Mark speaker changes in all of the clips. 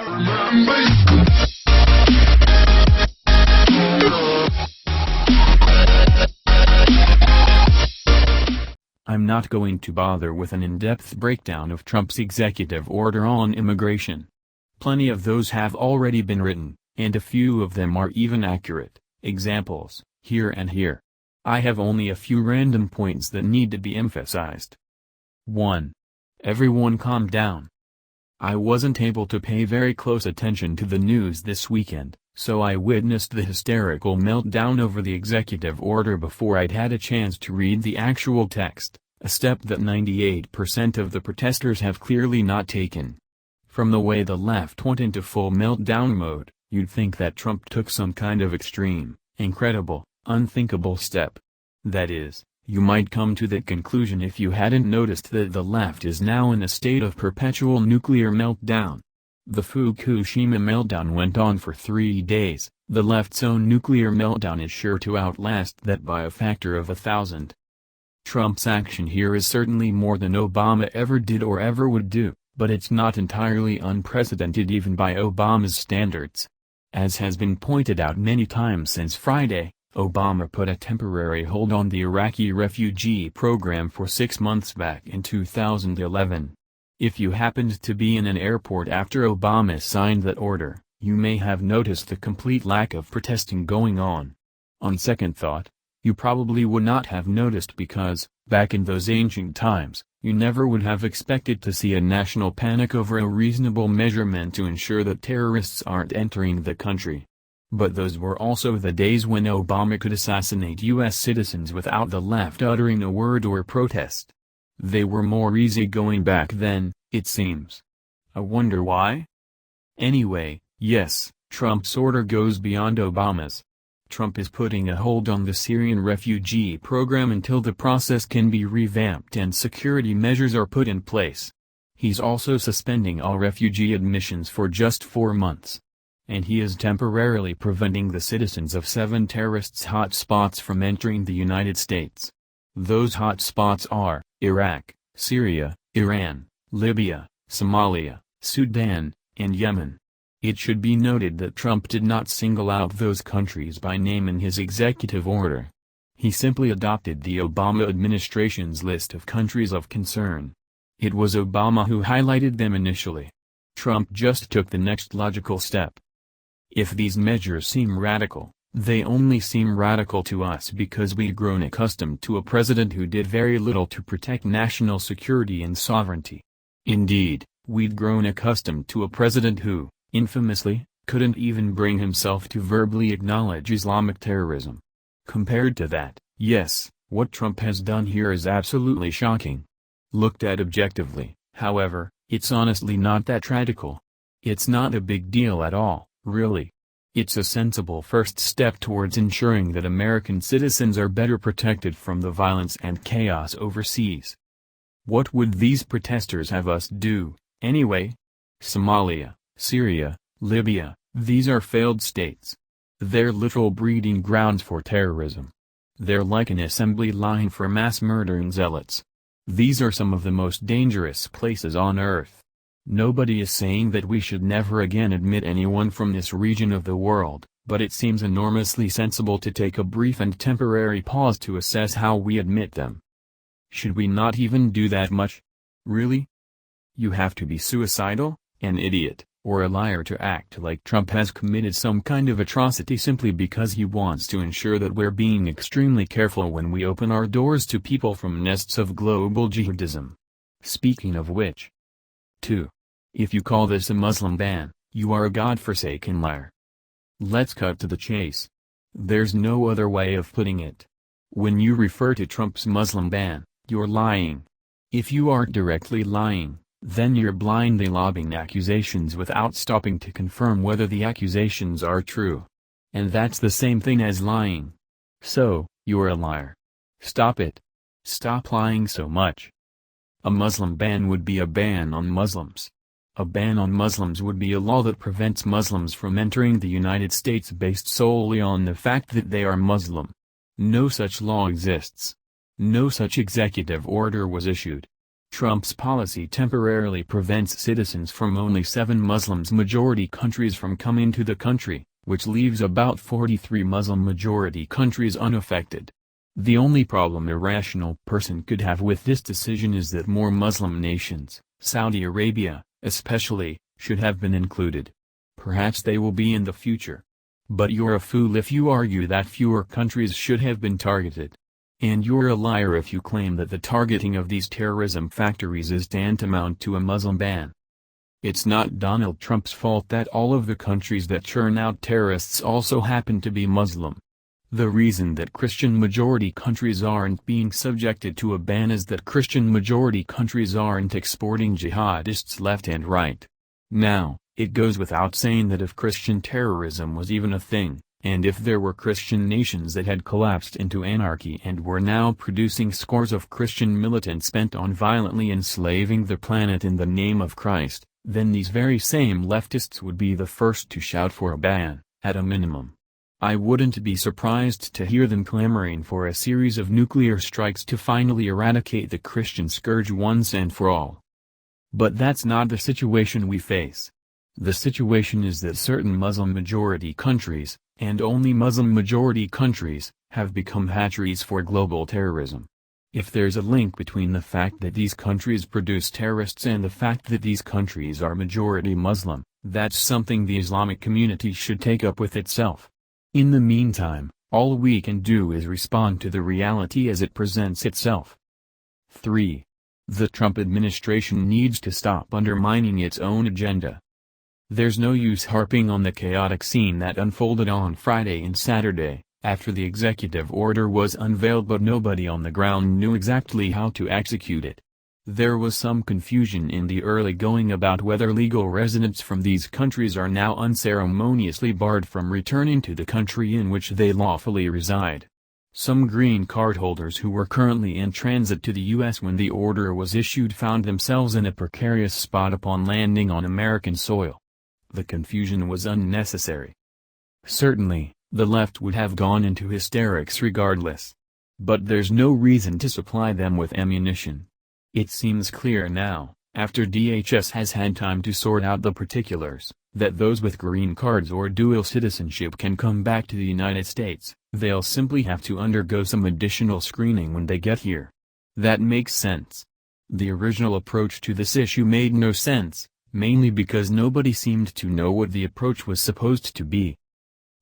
Speaker 1: I'm not going to bother with an in-depth breakdown of Trump's executive order on immigration. Plenty of those have already been written, and a few of them are even accurate examples, here and here. I have only a few random points that need to be emphasized. 1. Everyone calm down. I wasn't able to pay very close attention to the news this weekend, so I witnessed the hysterical meltdown over the executive order before I'd had a chance to read the actual text, a step that 98% of the protesters have clearly not taken. From the way the left went into full meltdown mode, you'd think that Trump took some kind of extreme, incredible, unthinkable step. That is, you might come to that conclusion if you hadn't noticed that the left is now in a state of perpetual nuclear meltdown. The Fukushima meltdown went on for 3 days, the left's own nuclear meltdown is sure to outlast that by a factor of 1,000. Trump's action here is certainly more than Obama ever did or ever would do, but it's not entirely unprecedented even by Obama's standards. As has been pointed out many times since Friday, Obama put a temporary hold on the Iraqi refugee program for 6 months back in 2011. If you happened to be in an airport after Obama signed that order, you may have noticed the complete lack of protesting going on. On second thought, you probably would not have noticed because, back in those ancient times, you never would have expected to see a national panic over a reasonable measurement to ensure that terrorists aren't entering the country. But those were also the days when Obama could assassinate U.S. citizens without the left uttering a word or protest. They were more easygoing back then, it seems. I wonder why? Anyway, yes, Trump's order goes beyond Obama's. Trump is putting a hold on the Syrian refugee program until the process can be revamped and security measures are put in place. He's also suspending all refugee admissions for just 4 months. And he is temporarily preventing the citizens of 7 terrorists' hot spots from entering the United States. Those hot spots are Iraq, Syria, Iran, Libya, Somalia, Sudan, and Yemen. It should be noted that Trump did not single out those countries by name in his executive order. He simply adopted the Obama administration's list of countries of concern. It was Obama who highlighted them initially. Trump just took the next logical step. If these measures seem radical, they only seem radical to us because we've grown accustomed to a president who did very little to protect national security and sovereignty. Indeed, we'd grown accustomed to a president who, infamously, couldn't even bring himself to verbally acknowledge Islamic terrorism. Compared to that, yes, what Trump has done here is absolutely shocking. Looked at objectively, however, it's honestly not that radical. It's not a big deal at all, really. It's a sensible first step towards ensuring that American citizens are better protected from the violence and chaos overseas. What would these protesters have us do, anyway? Somalia, Syria, Libya, these are failed states. They're literal breeding grounds for terrorism. They're like an assembly line for mass murdering zealots. These are some of the most dangerous places on earth. Nobody is saying that we should never again admit anyone from this region of the world, but it seems enormously sensible to take a brief and temporary pause to assess how we admit them. Should we not even do that much? Really? You have to be suicidal, an idiot, or a liar to act like Trump has committed some kind of atrocity simply because he wants to ensure that we're being extremely careful when we open our doors to people from nests of global jihadism. Speaking of which. 2. If you call this a Muslim ban, you are a godforsaken liar. Let's cut to the chase. There's no other way of putting it. When you refer to Trump's Muslim ban, you're lying. If you aren't directly lying, then you're blindly lobbing accusations without stopping to confirm whether the accusations are true. And that's the same thing as lying. So, you're a liar. Stop it. Stop lying so much. A Muslim ban would be a ban on Muslims. A ban on Muslims would be a law that prevents Muslims from entering the United States based solely on the fact that they are Muslim. No such law exists. No such executive order was issued. Trump's policy temporarily prevents citizens from only 7 Muslim-majority countries from coming to the country, which leaves about 43 Muslim-majority countries unaffected. The only problem a rational person could have with this decision is that more Muslim nations, Saudi Arabia, especially, should have been included. Perhaps they will be in the future. But you're a fool if you argue that fewer countries should have been targeted. And you're a liar if you claim that the targeting of these terrorism factories is tantamount to a Muslim ban. It's not Donald Trump's fault that all of the countries that churn out terrorists also happen to be Muslim. The reason that Christian-majority countries aren't being subjected to a ban is that Christian-majority countries aren't exporting jihadists left and right. Now, it goes without saying that if Christian terrorism was even a thing, and if there were Christian nations that had collapsed into anarchy and were now producing scores of Christian militants bent on violently enslaving the planet in the name of Christ, then these very same leftists would be the first to shout for a ban, at a minimum. I wouldn't be surprised to hear them clamoring for a series of nuclear strikes to finally eradicate the Christian scourge once and for all. But that's not the situation we face. The situation is that certain Muslim-majority countries, and only Muslim-majority countries, have become hatcheries for global terrorism. If there's a link between the fact that these countries produce terrorists and the fact that these countries are majority Muslim, that's something the Islamic community should take up with itself. In the meantime, all we can do is respond to the reality as it presents itself. 3. The Trump administration needs to stop undermining its own agenda. There's no use harping on the chaotic scene that unfolded on Friday and Saturday, after the executive order was unveiled but nobody on the ground knew exactly how to execute it. There was some confusion in the early going about whether legal residents from these countries are now unceremoniously barred from returning to the country in which they lawfully reside. Some green card holders who were currently in transit to the U.S. when the order was issued found themselves in a precarious spot upon landing on American soil. The confusion was unnecessary. Certainly, the left would have gone into hysterics regardless. But there's no reason to supply them with ammunition. It seems clear now, after DHS has had time to sort out the particulars, that those with green cards or dual citizenship can come back to the United States. They'll simply have to undergo some additional screening when they get here. That makes sense. The original approach to this issue made no sense, mainly because nobody seemed to know what the approach was supposed to be.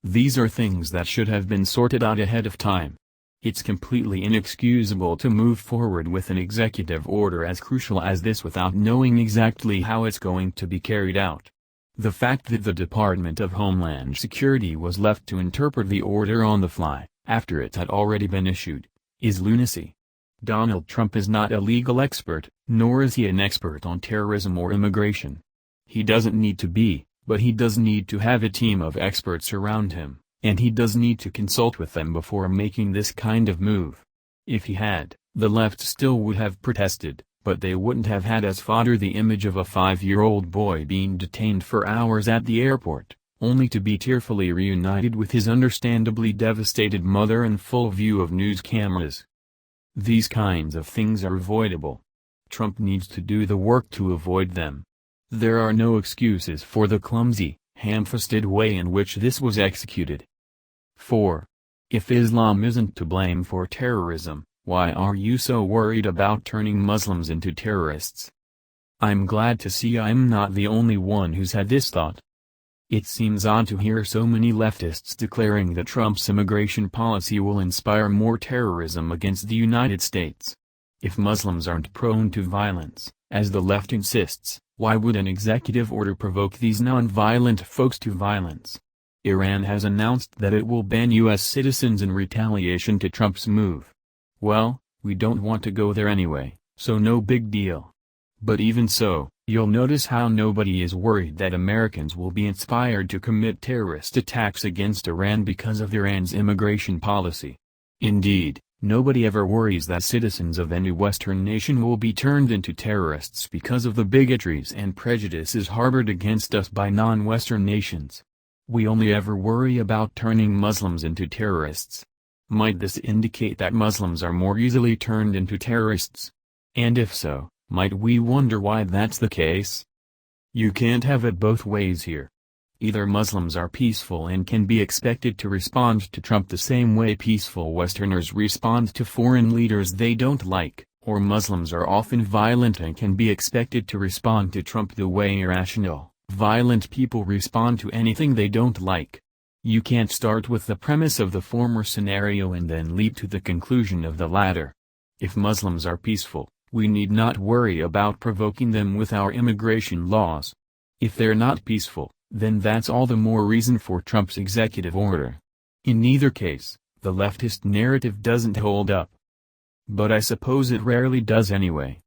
Speaker 1: These are things that should have been sorted out ahead of time. It's completely inexcusable to move forward with an executive order as crucial as this without knowing exactly how it's going to be carried out. The fact that the Department of Homeland Security was left to interpret the order on the fly, after it had already been issued, is lunacy. Donald Trump is not a legal expert, nor is he an expert on terrorism or immigration. He doesn't need to be, but he does need to have a team of experts around him, and he does need to consult with them before making this kind of move. If he had, the left still would have protested, but they wouldn't have had as fodder the image of a 5-year-old boy being detained for hours at the airport, only to be tearfully reunited with his understandably devastated mother in full view of news cameras. These kinds of things are avoidable. Trump needs to do the work to avoid them. There are no excuses for the clumsy, ham-fisted way in which this was executed. 4. If Islam isn't to blame for terrorism, why are you so worried about turning Muslims into terrorists? I'm glad to see I'm not the only one who's had this thought. It seems odd to hear so many leftists declaring that Trump's immigration policy will inspire more terrorism against the United States. If Muslims aren't prone to violence, as the left insists, why would an executive order provoke these non-violent folks to violence? Iran has announced that it will ban U.S. citizens in retaliation to Trump's move. Well, we don't want to go there anyway, so no big deal. But even so, you'll notice how nobody is worried that Americans will be inspired to commit terrorist attacks against Iran because of Iran's immigration policy. Indeed, nobody ever worries that citizens of any Western nation will be turned into terrorists because of the bigotries and prejudices harbored against us by non-Western nations. We only ever worry about turning Muslims into terrorists. Might this indicate that Muslims are more easily turned into terrorists? And if so, Might we wonder why that's the case? You can't have it both ways here. Either Muslims are peaceful and can be expected to respond to Trump the same way peaceful Westerners respond to foreign leaders they don't like, or Muslims are often violent and can be expected to respond to Trump the way irrational, violent people respond to anything they don't like. You can't start with the premise of the former scenario and then leap to the conclusion of the latter. If Muslims are peaceful, we need not worry about provoking them with our immigration laws. If they're not peaceful, then that's all the more reason for Trump's executive order. In neither case, the leftist narrative doesn't hold up. But I suppose it rarely does anyway.